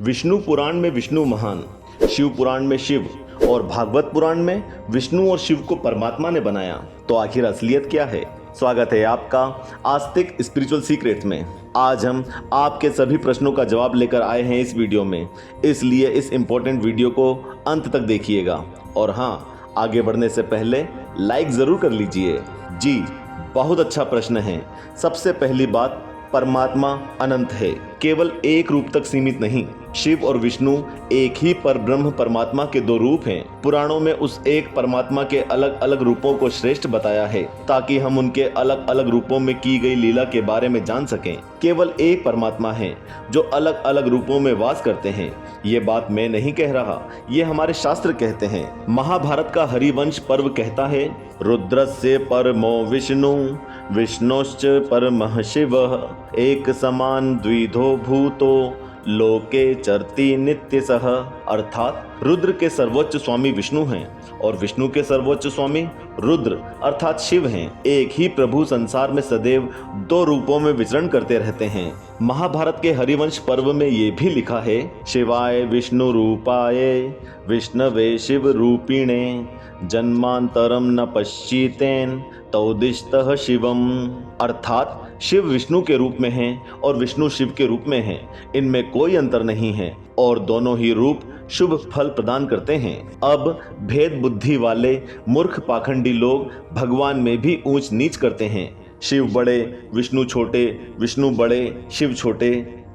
विष्णु पुराण में विष्णु महान, शिव पुराण में शिव और भागवत पुराण में विष्णु और शिव को परमात्मा ने बनाया। तो आखिर असलियत क्या है? स्वागत है आपका आस्तिक स्पिरिचुअल सीक्रेट में। आज हम आपके सभी प्रश्नों का जवाब लेकर आए हैं इस वीडियो में, इसलिए इस इम्पोर्टेंट वीडियो को अंत तक देखिएगा। और हाँ, आगे बढ़ने से पहले लाइक ज़रूर कर लीजिए। जी, बहुत अच्छा प्रश्न है। सबसे पहली बात, परमात्मा अनंत है, केवल एक रूप तक सीमित नहीं। शिव और विष्णु एक ही परब्रह्म परमात्मा के दो रूप हैं। पुराणों में उस एक परमात्मा के अलग अलग रूपों को श्रेष्ठ बताया है, ताकि हम उनके अलग अलग रूपों में की गई लीला के बारे में जान सकें। केवल एक परमात्मा है जो अलग अलग रूपों में वास करते हैं। ये बात मैं नहीं कह रहा, ये हमारे शास्त्र कहते हैं। महाभारत का हरिवंश पर्व कहता है, रुद्रस्य परमो विष्णु विष्णुश्च परमः शिवः एक समान द्विधो भूतो लोके चरति नित्य सह। अर्थात रुद्र के सर्वोच्च स्वामी विष्णु हैं और विष्णु के सर्वोच्च स्वामी रुद्र अर्थात शिव हैं। एक ही प्रभु संसार में सदैव दो रूपों में विचरण करते रहते हैं। महाभारत के हरिवंश पर्व में ये भी लिखा है, शिवाय विष्णु रूपाय विष्णवे शिव रूपिणे जन्मांतरम न पश्चितेन तौदिष्टः शिवम। अर्थात शिव विष्णु के रूप में हैं और विष्णु शिव के रूप में हैं। इनमें कोई अंतर नहीं है और दोनों ही रूप शुभ फल प्रदान करते हैं। अब भेद बुद्धि वाले मूर्ख पाखंडी लोग भगवान में भी ऊंच नीच करते हैं। शिव बड़े विष्णु छोटे, विष्णु बड़े शिव छोटे।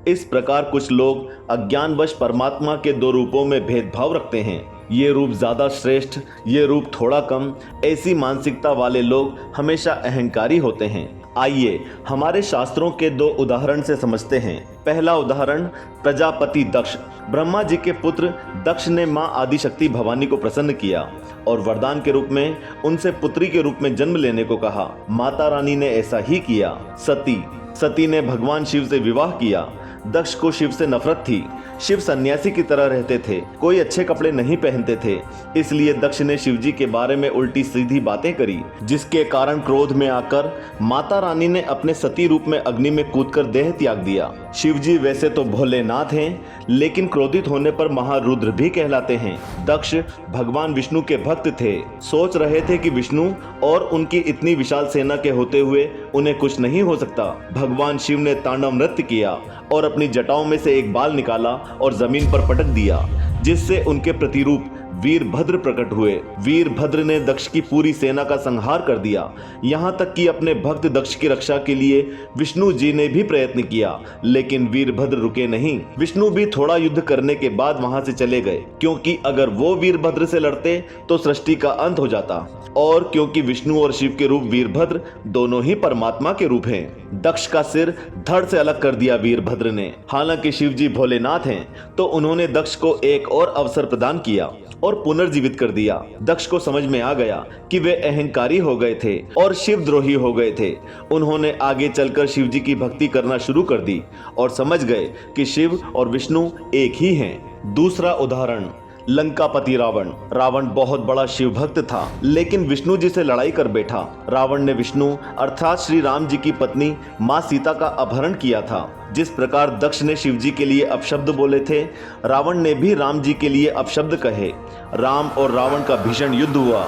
इस प्रकार कुछ लोग अज्ञानवश परमात्मा के दो रूपों में भेदभाव रखते हैं। ये रूप ज्यादा श्रेष्ठ, ये रूप थोड़ा कम। ऐसी मानसिकता वाले लोग हमेशा अहंकारी होते हैं। आइए हमारे शास्त्रों के दो उदाहरण से समझते हैं। पहला उदाहरण, प्रजापति दक्ष। ब्रह्मा जी के पुत्र दक्ष ने मां आदिशक्ति भवानी को प्रसन्न किया और वरदान के रूप में उनसे पुत्री के रूप में जन्म लेने को कहा। माता रानी ने ऐसा ही किया। सती ने भगवान शिव से विवाह किया। दक्ष को शिव से नफरत थी। शिव सन्यासी की तरह रहते थे, कोई अच्छे कपड़े नहीं पहनते थे, इसलिए दक्ष ने शिव जी के बारे में उल्टी सीधी बातें करी, जिसके कारण क्रोध में आकर माता रानी ने अपने सती रूप में अग्नि में कूदकर देह त्याग दिया। शिव जी वैसे तो भोलेनाथ हैं, लेकिन क्रोधित होने पर महारुद्र भी कहलाते हैं। दक्ष भगवान विष्णु के भक्त थे, सोच रहे थे कि विष्णु और उनकी इतनी विशाल सेना के होते हुए उन्हें कुछ नहीं हो सकता। भगवान शिव ने तांडव नृत्य किया और अपनी जटाओं में से एक बाल निकाला और जमीन पर पटक दिया, जिससे उनके प्रतिरूप वीरभद्र प्रकट हुए। वीरभद्र ने दक्ष की पूरी सेना का संहार कर दिया। यहाँ तक कि अपने भक्त दक्ष की रक्षा के लिए विष्णु जी ने भी प्रयत्न किया, लेकिन वीरभद्र रुके नहीं। विष्णु भी थोड़ा युद्ध करने के बाद वहां से चले गए, क्योंकि अगर वो वीरभद्र से लड़ते तो सृष्टि का अंत हो जाता। और क्योंकि विष्णु और शिव के रूप वीरभद्र दोनों ही परमात्मा के रूप हैं। दक्ष का सिर धड़ से अलग कर दिया वीरभद्र ने। हालांकि शिव जी भोलेनाथ हैं, तो उन्होंने दक्ष को एक और अवसर प्रदान किया और पुनर्जीवित कर दिया। दक्ष को समझ में आ गया कि वे अहंकारी हो गए थे और शिवद्रोही हो गए थे। उन्होंने आगे चलकर शिव जी की भक्ति करना शुरू कर दी और समझ गए कि शिव और विष्णु एक ही हैं। दूसरा उदाहरण, लंकापति रावण। रावण बहुत बड़ा शिव भक्त था, लेकिन विष्णु जी से लड़ाई कर बैठा। रावण ने विष्णु अर्थात श्री राम जी की पत्नी मां सीता का अपहरण किया था। जिस प्रकार दक्ष ने शिव जी के लिए अपशब्द बोले थे, रावण ने भी राम जी के लिए अपशब्द कहे। राम और रावण का भीषण युद्ध हुआ,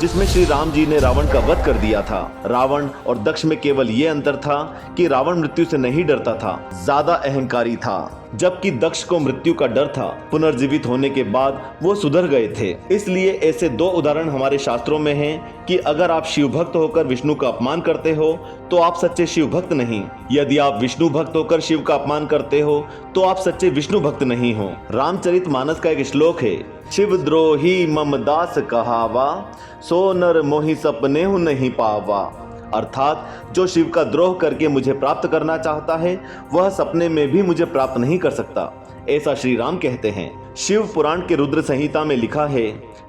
जिसमें श्री राम जी ने रावण का वध कर दिया था। रावण और दक्ष में केवल ये अंतर था कि रावण मृत्यु से नहीं डरता था, ज्यादा अहंकारी था, जबकि दक्ष को मृत्यु का डर था। पुनर्जीवित होने के बाद वो सुधर गए थे। इसलिए ऐसे दो उदाहरण हमारे शास्त्रों में हैं कि अगर आप शिव भक्त होकर विष्णु का अपमान करते हो तो आप सच्चे शिव भक्त नहीं। यदि आप विष्णु भक्त होकर शिव का अपमान करते हो तो आप सच्चे विष्णु भक्त नहीं हो। रामचरितमानस का एक श्लोक है, शिव द्रोही मम दास कहावा सो नर मोहि सपने हूँ नहीं पावा। अर्थात जो शिव का द्रोह करके मुझे प्राप्त करना चाहता है, वह सपने में भी मुझे प्राप्त नहीं कर सकता, ऐसा श्री राम कहते हैं। शिव पुराण के रुद्र संहिता में लिखा है,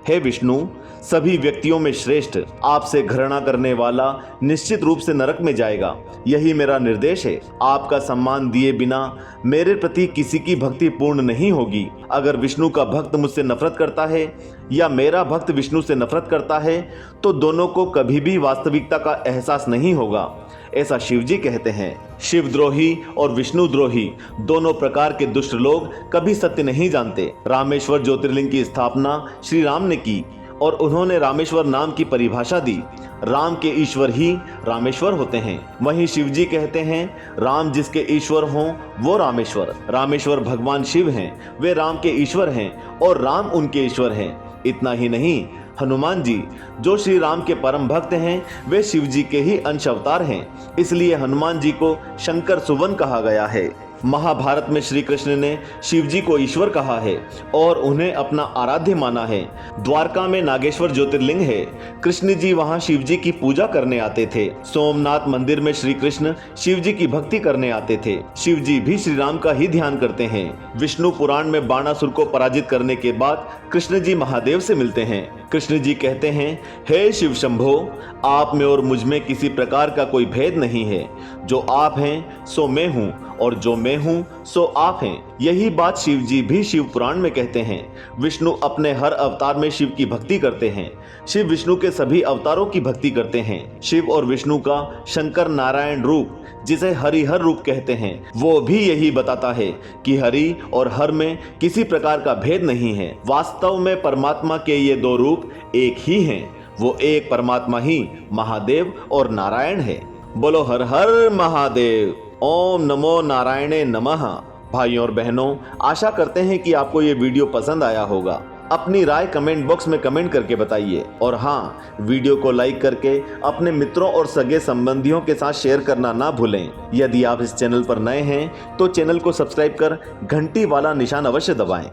हे विष्णु, सभी व्यक्तियों में श्रेष्ठ, आपसे घृणा करने वाला निश्चित रूप से नरक में जाएगा। यही मेरा निर्देश है। आपका सम्मान दिए बिना मेरे प्रति किसी की भक्ति पूर्ण नहीं होगी। अगर विष्णु का भक्त मुझसे नफरत करता है या मेरा भक्त विष्णु से नफरत करता है, तो दोनों को कभी भी वास्तविकता का एहसास नहीं होगा। ऐसा शिवजी कहते हैं। शिवद्रोही और विष्णुद्रोही दोनों प्रकार के दुष्ट लोग कभी सत्य नहीं जानते। रामेश्वर ज्योतिर्लिंग की स्थापना श्री राम ने की और उन्होंने रामेश्वर नाम की परिभाषा दी। राम के ईश्वर ही रामेश्वर होते हैं। वहीं शिवजी कहते हैं राम जिसके ईश्वर हों वो रामेश्वर। रामेश्वर भगवान शिव हैं, वे राम के ईश्वर हैं और राम उनके ईश्वर हैं। इतना ही नहीं, हनुमान जी जो श्री राम के परम भक्त हैं वे शिव जी के ही अंश अवतार हैं, इसलिए हनुमान जी को शंकर सुवन कहा गया है। महाभारत में श्री कृष्ण ने शिव जी को ईश्वर कहा है और उन्हें अपना आराध्य माना है। द्वारका में नागेश्वर ज्योतिर्लिंग है। कृष्ण जी वहां शिव जी की पूजा करने आते थे। सोमनाथ मंदिर में श्री कृष्ण शिव जी की भक्ति करने आते थे। शिव जी भी श्री राम का ही ध्यान करते हैं। विष्णु पुराण में बाणासुर को पराजित करने के बाद कृष्ण जी महादेव से मिलते हैं। कृष्ण जी कहते हैं, हे शिव शंभो, आप में और मुझ में किसी प्रकार का कोई भेद नहीं है। जो आप हैं सो मैं हूँ और जो मैं हूँ सो आप हैं। यही बात शिव जी भी शिव पुराण में कहते हैं। विष्णु अपने हर अवतार में शिव की भक्ति करते हैं। शिव विष्णु के सभी अवतारों की भक्ति करते हैं। शिव और विष्णु का शंकर नारायण रूप जिसे हरिहर रूप कहते हैं वो भी यही बताता है कि हरि और हर में किसी प्रकार का भेद नहीं है। वास्तव में परमात्मा के ये दो रूप एक ही हैं। वो एक परमात्मा ही महादेव और नारायण है। बोलो हर हर महादेव। ओम नमो नारायणे नमः। भाइयों और बहनों, आशा करते हैं कि आपको ये वीडियो पसंद आया होगा। अपनी राय कमेंट बॉक्स में कमेंट करके बताइए और हाँ, वीडियो को लाइक करके अपने मित्रों और सगे संबंधियों के साथ शेयर करना ना भूलें। यदि आप इस चैनल पर नए हैं तो चैनल को सब्सक्राइब कर घंटी वाला निशान अवश्य दबाएं।